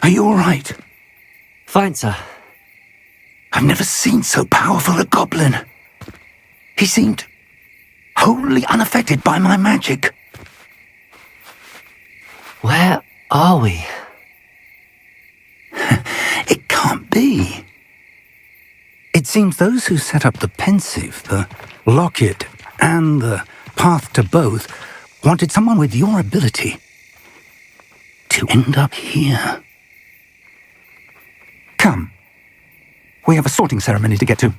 Are you all right? Fine, sir. I've never seen so powerful a goblin. He seemed wholly unaffected by my magic. Where are we? It can't be. It seems those who set up the pensive, the locket, and the path to both wanted someone with your ability to end up here. Come. We have a sorting ceremony to get to.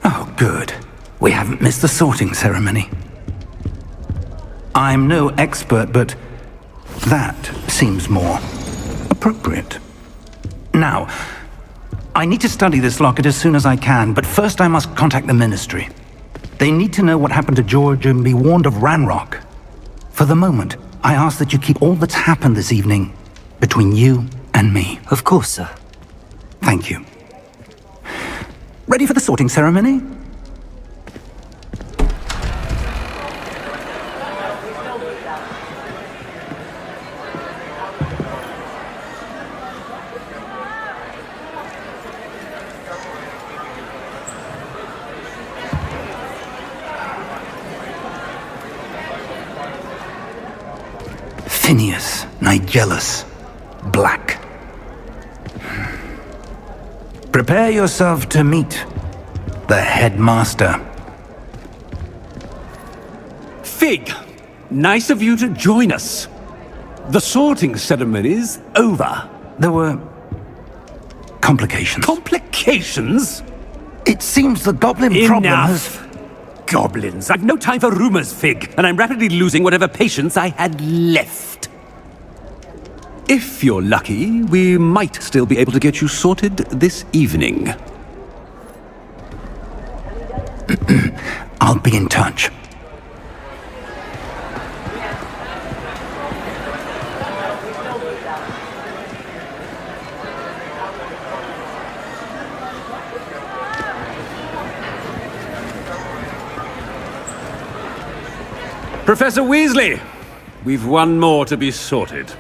Oh, good. We haven't missed the sorting ceremony. I'm no expert, but that seems more appropriate. Now, I need to study this locket as soon as I can, but first I must contact the Ministry. They need to know what happened to George and be warned of Ranrock. For the moment, I ask that you keep all that's happened this evening between you and me. Of course, sir. Thank you. Ready for the sorting ceremony? Phineas, Nigellus, Black. Prepare yourself to meet the headmaster. Fig, nice of you to join us. The sorting ceremony's over. There were complications. Complications? It seems the goblin problem has... Enough! Goblins. I've no time for rumors, Fig, and I'm rapidly losing whatever patience I had left. If you're lucky, we might still be able to get you sorted this evening. I'll be in touch. Professor Weasley, we've one more to be sorted.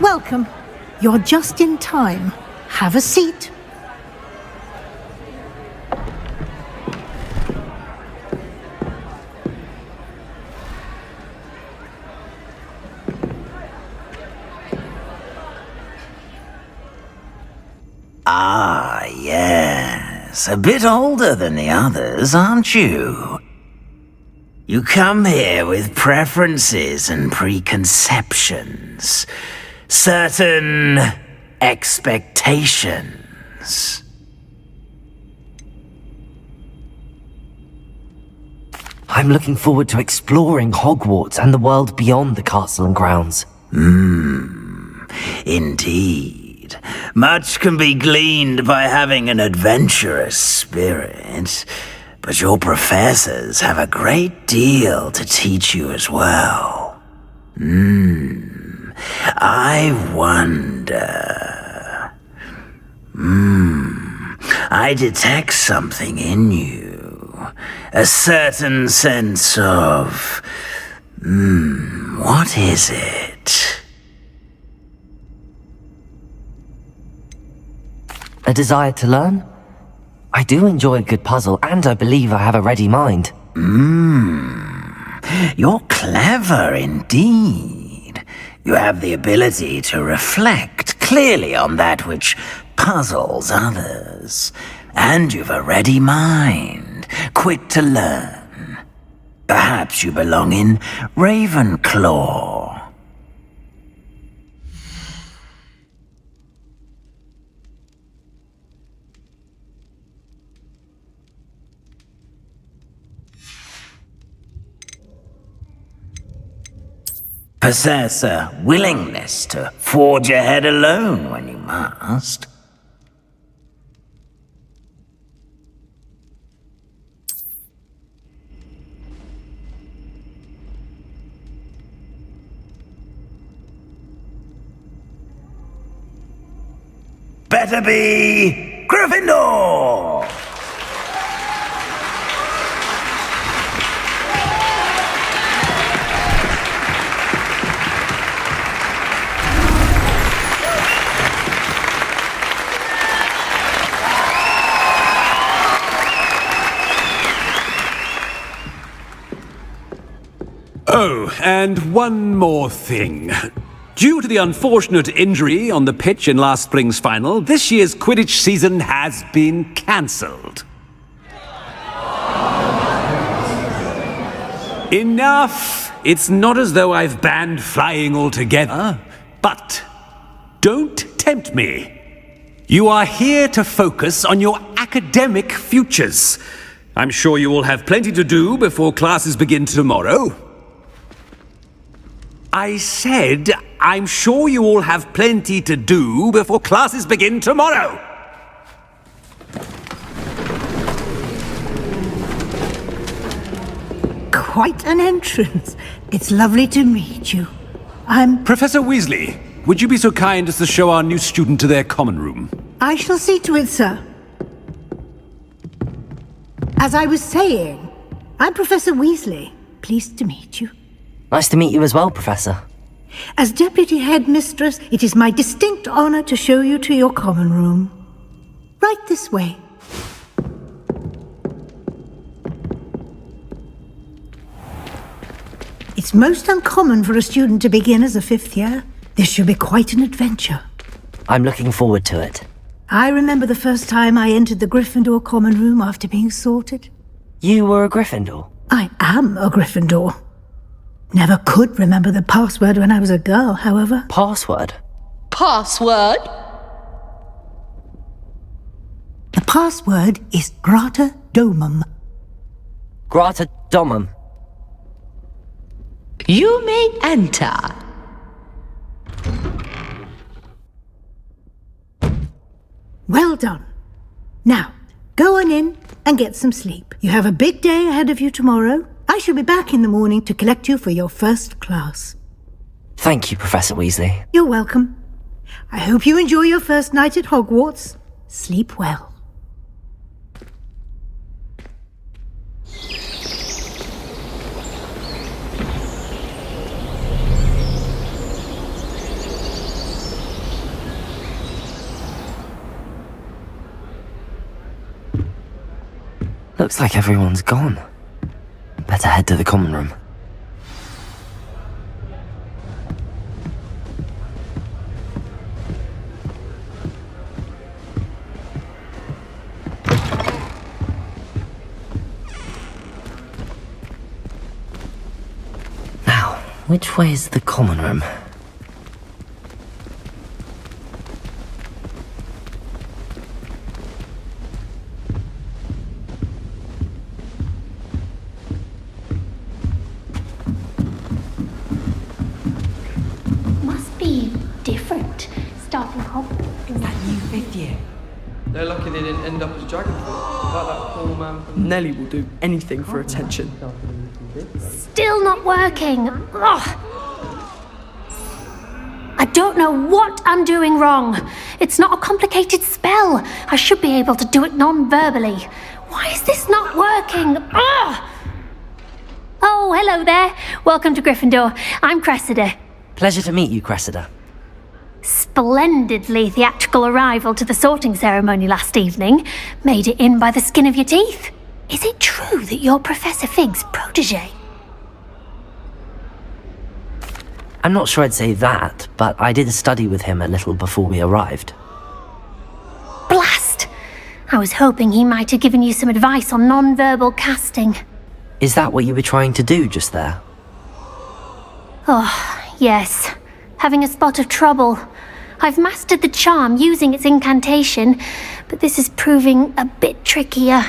Welcome. You're just in time. Have a seat. Ah, yes. A bit older than the others, aren't you? You come here with preferences and preconceptions. Certain expectations. I'm looking forward to exploring Hogwarts and the world beyond the castle and grounds. Indeed. Much can be gleaned by having an adventurous spirit, but your professors have a great deal to teach you as well. I wonder... I detect something in you. A certain sense of... what is it? A desire to learn? I do enjoy a good puzzle, and I believe I have a ready mind. You're clever indeed. You have the ability to reflect clearly on that which puzzles others. And you've a ready mind, quick to learn. Perhaps you belong in Ravenclaw. Possess a willingness to forge ahead alone when you must. Better be Gryffindor! Oh, and one more thing. Due to the unfortunate injury on the pitch in last spring's final, this year's Quidditch season has been cancelled. Enough! It's not as though I've banned flying altogether, but don't tempt me. You are here to focus on your academic futures. I'm sure you will have plenty to do before classes begin tomorrow. I said, I'm sure you all have plenty to do before classes begin tomorrow. Quite an entrance. It's lovely to meet you. Professor Weasley, would you be so kind as to show our new student to their common room? I shall see to it, sir. As I was saying, I'm Professor Weasley. Pleased to meet you. Nice to meet you as well, Professor. As Deputy Headmistress, it is my distinct honor to show you to your common room. Right this way. It's most uncommon for a student to begin as a fifth year. This should be quite an adventure. I'm looking forward to it. I remember the first time I entered the Gryffindor common room after being sorted. You were a Gryffindor? I am a Gryffindor. Never could remember the password when I was a girl, however. Password? Password? The password is Grata Domum. Grata Domum. You may enter. Well done. Now, go on in and get some sleep. You have a big day ahead of you tomorrow. I shall be back in the morning to collect you for your first class. Thank you, Professor Weasley. You're welcome. I hope you enjoy your first night at Hogwarts. Sleep well. Looks like everyone's gone. Better head to the common room. Which way is the common room? Must be different. Starting Hogwarts. Is that you 5th year? They're lucky they didn't end up as Dragonfly. Like that poor man from... Nelly will do anything for attention. Still not working. Ugh. I don't know what I'm doing wrong. It's not a complicated spell. I should be able to do it non-verbally. Why is this not working? Ugh. Oh, hello there. Welcome to Gryffindor. I'm Cressida. Pleasure to meet you, Cressida. Splendidly theatrical arrival to the sorting ceremony last evening. Made it in by the skin of your teeth. Is it true that you're Professor Fig's protege? I'm not sure I'd say that, but I did study with him a little before we arrived. Blast! I was hoping he might have given you some advice on non-verbal casting. Is that what you were trying to do just there? Oh, yes. Having a spot of trouble. I've mastered the charm using its incantation, but this is proving a bit trickier.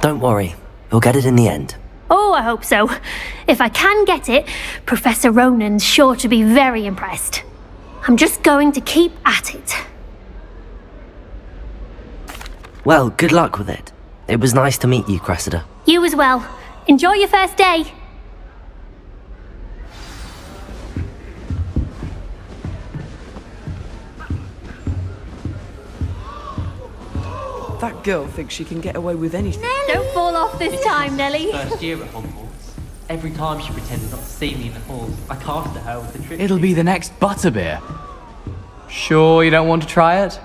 Don't worry, you'll get it in the end. Oh, I hope so. If I can get it, Professor Ronan's sure to be very impressed. I'm just going to keep at it. Well, good luck with it. It was nice to meet you, Cressida. You as well. Enjoy your first day. That girl thinks she can get away with anything. Don't fall off this time, Nelly. First year at Hogwarts. Every time she pretended not to see me in the halls, I cast at her with the trick. It'll be the next butterbeer. Sure you don't want to try it?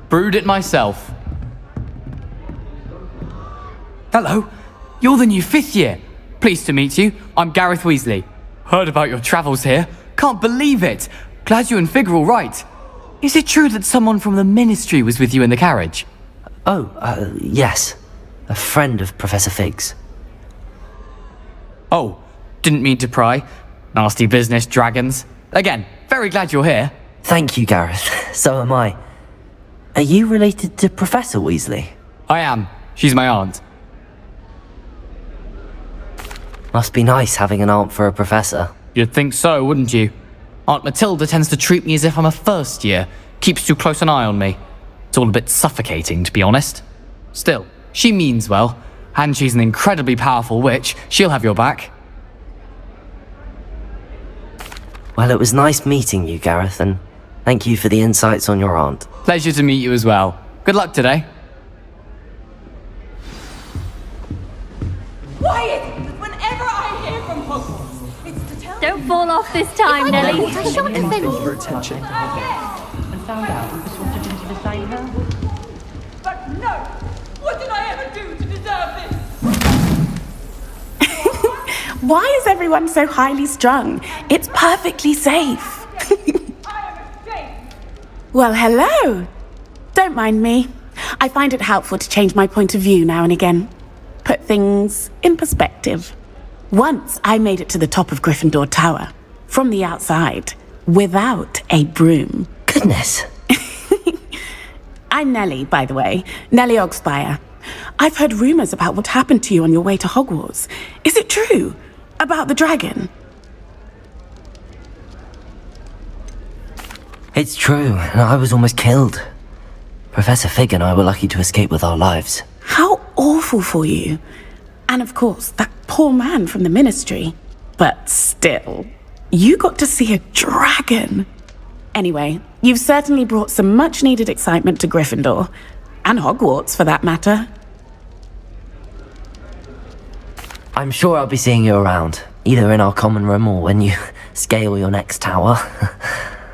Brewed it myself. Hello, you're the new 5th year. Pleased to meet you. I'm Gareth Weasley. Heard about your travels here. Can't believe it. Glad you and Fig are all right. Is it true that someone from the Ministry was with you in the carriage? Oh, yes. A friend of Professor Fig's. Oh, didn't mean to pry. Nasty business, dragons. Again, very glad you're here. Thank you, Gareth. So am I. Are you related to Professor Weasley? I am. She's my aunt. Must be nice having an aunt for a professor. You'd think so, wouldn't you? Aunt Matilda tends to treat me as if I'm a first year. Keeps too close an eye on me. It's all a bit suffocating, to be honest. Still, she means well. And she's an incredibly powerful witch. She'll have your back. Well, it was nice meeting you, Gareth, and thank you for the insights on your aunt. Pleasure to meet you as well. Good luck today. Why is it that whenever I hear from Hogwarts, it's to tell Don't fall off this time, Nelly. I shouldn't have been For attention. And found out we persuaded him to detain her. But no! What did I ever do to deserve this? Why is everyone so highly strung? It's perfectly safe. I am a saint! Well, hello. Don't mind me. I find it helpful to change my point of view now and again. Put things in perspective. Once I made it to the top of Gryffindor Tower, from the outside, without a broom. Goodness. I'm Nellie, by the way. Nellie Ogspire. I've heard rumors about what happened to you on your way to Hogwarts. Is it true? About the dragon? It's true, and I was almost killed. Professor Fig and I were lucky to escape with our lives. How awful for you. And of course, that poor man from the Ministry. But still, you got to see a dragon. Anyway, you've certainly brought some much-needed excitement to Gryffindor. And Hogwarts, for that matter. I'm sure I'll be seeing you around, either in our common room or when you scale your next tower.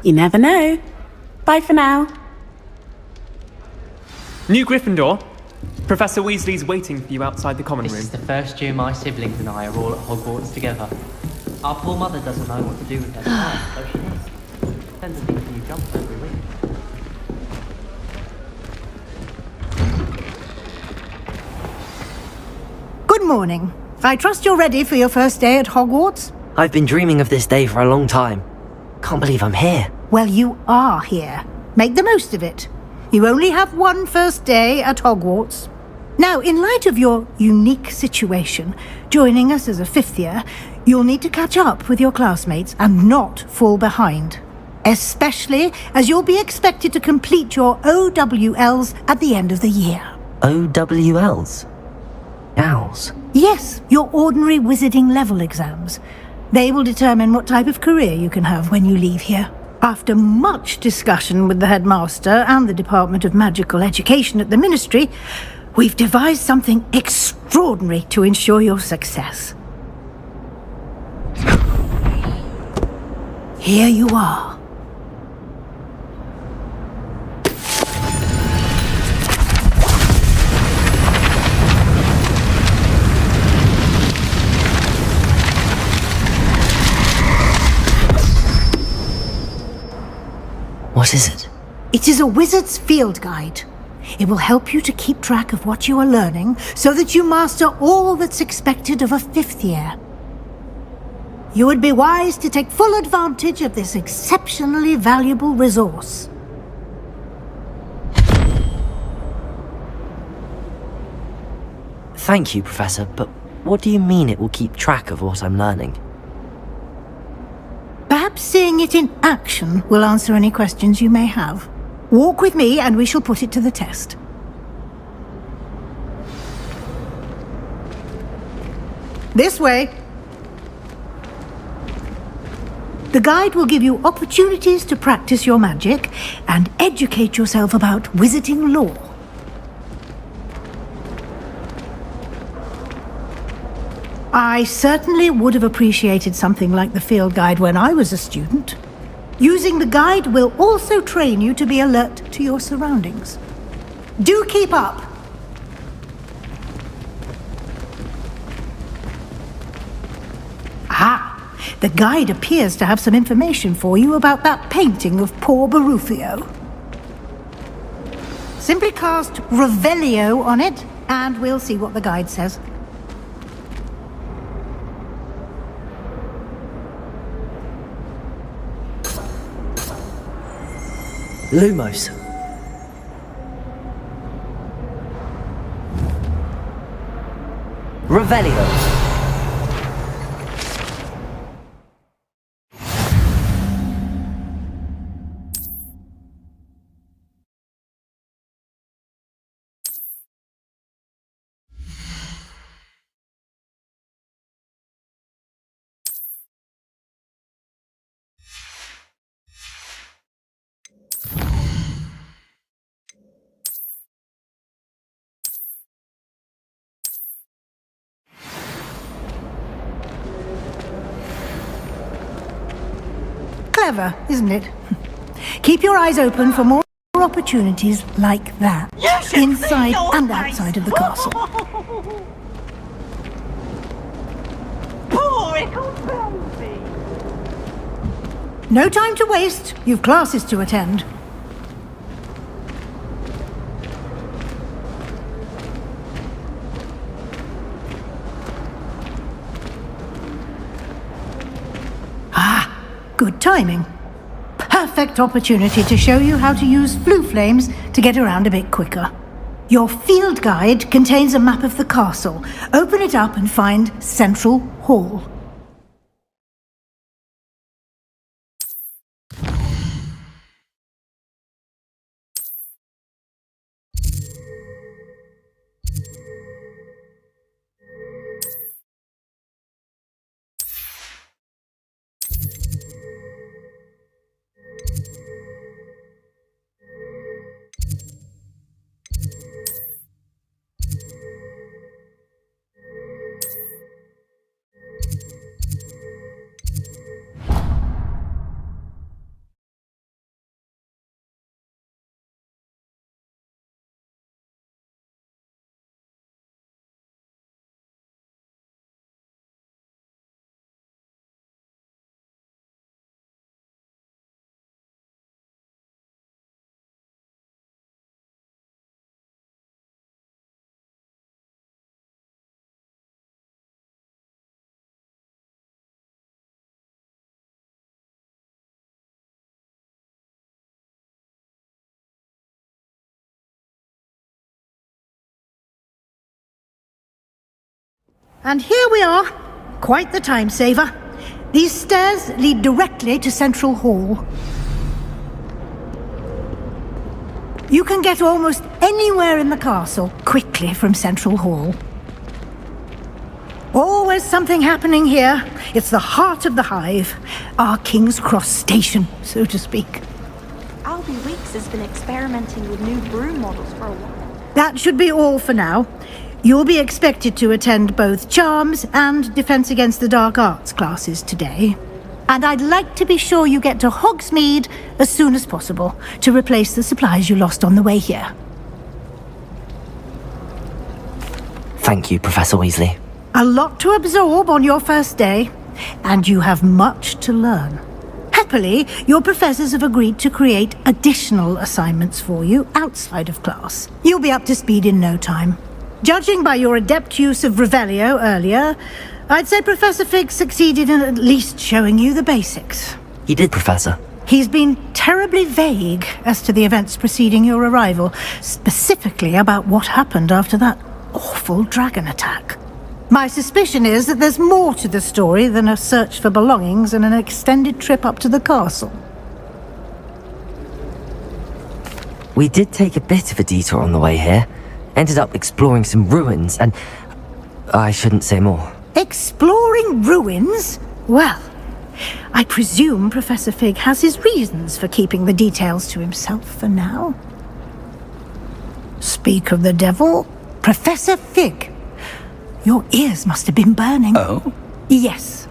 You never know. Bye for now. New Gryffindor. Professor Weasley's waiting for you outside the common This room. is the first year my siblings and I are all at Hogwarts together. Our poor mother doesn't know what to do with her time, so she does. Sends us these new jumps every week. morning. I trust you're ready for your first day at Hogwarts? I've been dreaming of this day for a long time. Can't believe I'm here. Well, you are here. Make the most of it. You only have one first day at Hogwarts. Now, in light of your unique situation, joining us as a fifth year, you'll need to catch up with your classmates and not fall behind. Especially as you'll be expected to complete your OWLs at the end of the year. OWLs? Owls? Yes, your ordinary wizarding level exams. They will determine what type of career you can have when you leave here. After much discussion with the headmaster and the Department of Magical Education at the Ministry, we've devised something extraordinary to ensure your success. Here you are. What is it? It is a wizard's field guide. It will help you to keep track of what you are learning so that you master all that's expected of a fifth year. You would be wise to take full advantage of this exceptionally valuable resource. Thank you, Professor, but what do you mean it will keep track of what I'm learning? Perhaps seeing it in action will answer any questions you may have. Walk with me and we shall put it to the test. This way. The guide will give you opportunities to practice your magic and educate yourself about wizarding lore. I certainly would have appreciated something like the field guide when I was a student. Using the guide will also train you to be alert to your surroundings. Do keep up! Ah, the guide appears to have some information for you about that painting of poor Barufio. Simply cast Revelio on it, and we'll see what the guide says. Lumos. Revelio. Clever, isn't it? Keep your eyes open for more opportunities like that, inside and outside of the castle. Poor little baby. No time to waste. You've classes to attend. Good timing. Perfect opportunity to show you how to use flue flames to get around a bit quicker. Your field guide contains a map of the castle. Open it up and find Central Hall. And here we are. Quite the time saver. These stairs lead directly to Central Hall. You can get almost anywhere in the castle quickly from Central Hall. Always something happening here. It's the heart of the hive. Our King's Cross station, so to speak. Albie Weeks has been experimenting with new broom models for a while. That should be all for now. You'll be expected to attend both Charms and Defense Against the Dark Arts classes today. And I'd like to be sure you get to Hogsmeade as soon as possible to replace the supplies you lost on the way here. Thank you, Professor Weasley. A lot to absorb on your first day, and you have much to learn. Happily, your professors have agreed to create additional assignments for you outside of class. You'll be up to speed in no time. Judging by your adept use of Revelio earlier, I'd say Professor Fig succeeded in at least showing you the basics. He did, Professor. He's been terribly vague as to the events preceding your arrival, specifically about what happened after that awful dragon attack. My suspicion is that there's more to the story than a search for belongings and an extended trip up to the castle. We did take a bit of a detour on the way here. Ended up exploring some ruins and... I shouldn't say more. Exploring ruins? Well, I presume Professor Fig has his reasons for keeping the details to himself for now. Speak of the devil, Professor Fig. Your ears must have been burning. Oh? Yes.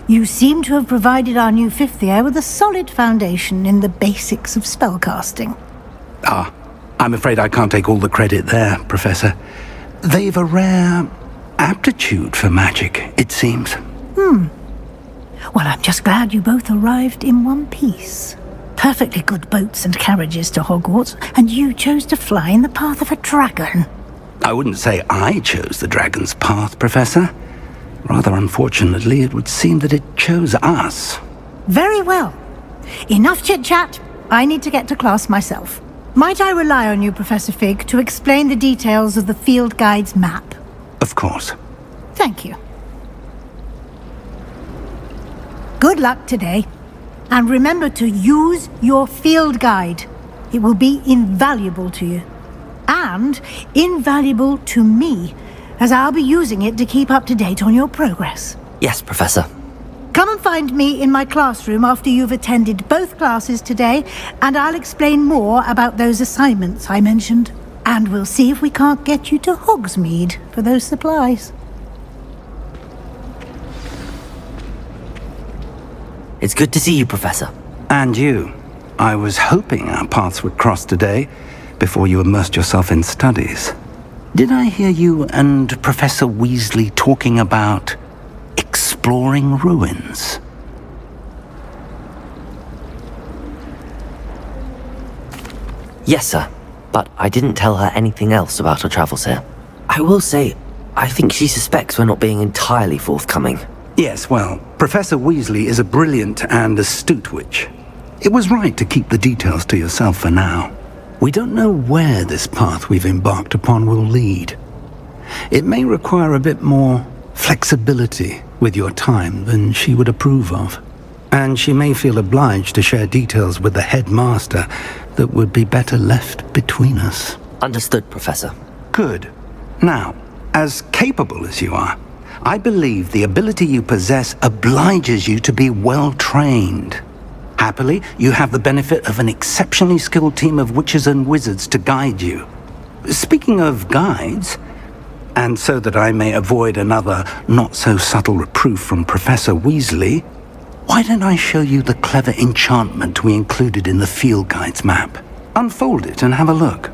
You seem to have provided our new fifth year with a solid foundation in the basics of spellcasting. Ah, I'm afraid I can't take all the credit there, Professor. They've a rare aptitude for magic, it seems. Well, I'm just glad you both arrived in one piece. Perfectly good boats and carriages to Hogwarts, and you chose to fly in the path of a dragon. I wouldn't say I chose the dragon's path, Professor. Rather unfortunately, it would seem that it chose us. Very well. Enough chit-chat. I need to get to class myself. Might I rely on you, Professor Fig, to explain the details of the field guide's map? Of course. Thank you. Good luck today. And remember to use your field guide. It will be invaluable to you. And invaluable to me, as I'll be using it to keep up to date on your progress. Yes, Professor. Come and find me in my classroom after you've attended both classes today, and I'll explain more about those assignments I mentioned. And we'll see if we can't get you to Hogsmeade for those supplies. It's good to see you, Professor. And you. I was hoping our paths would cross today, before you immersed yourself in studies. Did I hear you and Professor Weasley talking about exploring ruins? Yes, sir. But I didn't tell her anything else about her travels here. I will say, I think she suspects we're not being entirely forthcoming. Yes, well, Professor Weasley is a brilliant and astute witch. It was right to keep the details to yourself for now. We don't know where this path we've embarked upon will lead. It may require a bit more flexibility with your time than she would approve of. And she may feel obliged to share details with the headmaster that would be better left between us. Understood, Professor. Good. Now, as capable as you are, I believe the ability you possess obliges you to be well trained. Happily, you have the benefit of an exceptionally skilled team of witches and wizards to guide you. Speaking of guides, and so that I may avoid another not-so-subtle reproof from Professor Weasley, why don't I show you the clever enchantment we included in the field guide's map? Unfold it and have a look.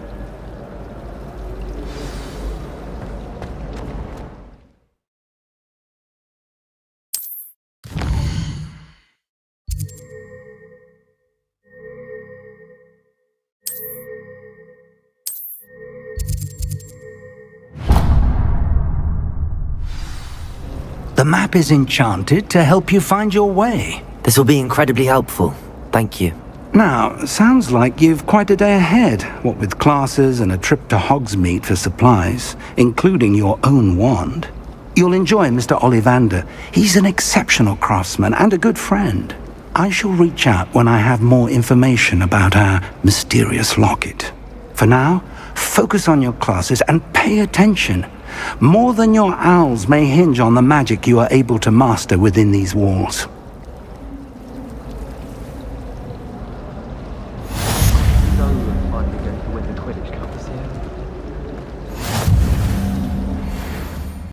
The map is enchanted to help you find your way. This will be incredibly helpful. Thank you. Now, sounds like you've quite a day ahead, what with classes and a trip to Hogsmeade for supplies, including your own wand. You'll enjoy Mr. Ollivander. He's an exceptional craftsman and a good friend. I shall reach out when I have more information about our mysterious locket. For now, focus on your classes and pay attention. More than your owls may hinge on the magic you are able to master within these walls.